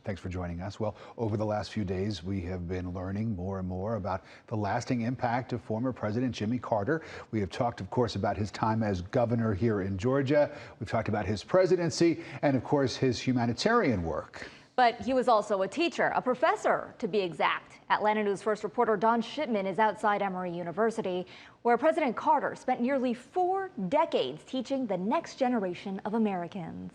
Thanks for joining us. Well, over the last few days, we have been learning more and more about the lasting impact of former President Jimmy Carter. We have talked, of course, about his time as governor here in Georgia. We've talked about his presidency and, of course, his humanitarian work. But he was also a teacher, a professor to be exact. Atlanta News First reporter Don Shipman is outside Emory University, where President Carter spent nearly 4 decades teaching the next generation of Americans.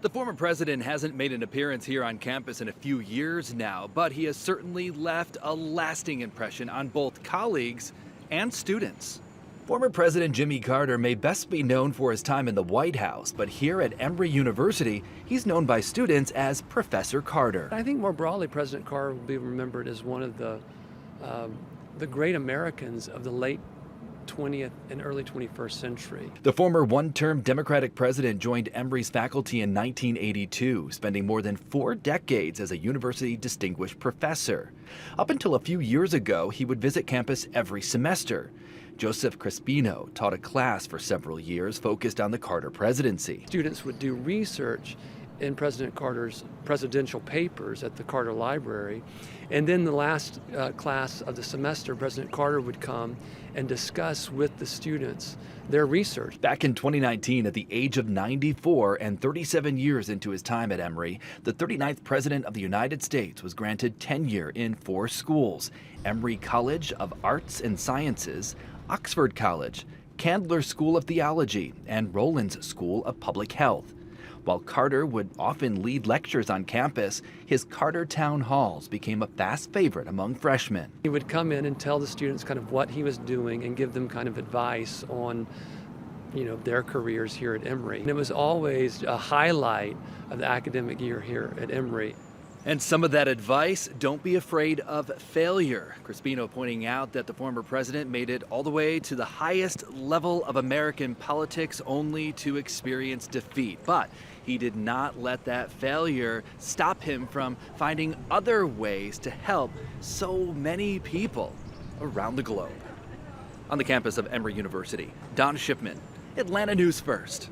The former president hasn't made an appearance here on campus in a few years now, but he has certainly left a lasting impression on both colleagues and students. Former President Jimmy Carter may best be known for his time in the White House, but here at Emory University, he's known by students as Professor Carter. I think more broadly, President Carter will be remembered as one of the great Americans of the late 20th and early 21st century. The former one-term Democratic president joined Emory's faculty in 1982, spending more than 4 decades as a university distinguished professor. Up until a few years ago, he would visit campus every semester. Joseph Crispino taught a class for several years focused on the Carter presidency. Students would do research in President Carter's presidential papers at the Carter Library. And then the last class of the semester, President Carter would come and discuss with the students their research. Back in 2019, at the age of 94 and 37 years into his time at Emory, the 39th President of the United States was granted tenure in 4 schools: Emory College of Arts and Sciences, Oxford College, Candler School of Theology, and Rollins School of Public Health. While Carter would often lead lectures on campus, his Carter Town Halls became a fast favorite among freshmen. He would come in and tell the students kind of what he was doing and give them kind of advice on, their careers here at Emory. And it was always a highlight of the academic year here at Emory. And some of that advice: don't be afraid of failure. Crispino pointing out that the former president made it all the way to the highest level of American politics only to experience defeat. But he did not let that failure stop him from finding other ways to help so many people around the globe. On the campus of Emory University, Don Shipman, Atlanta News First.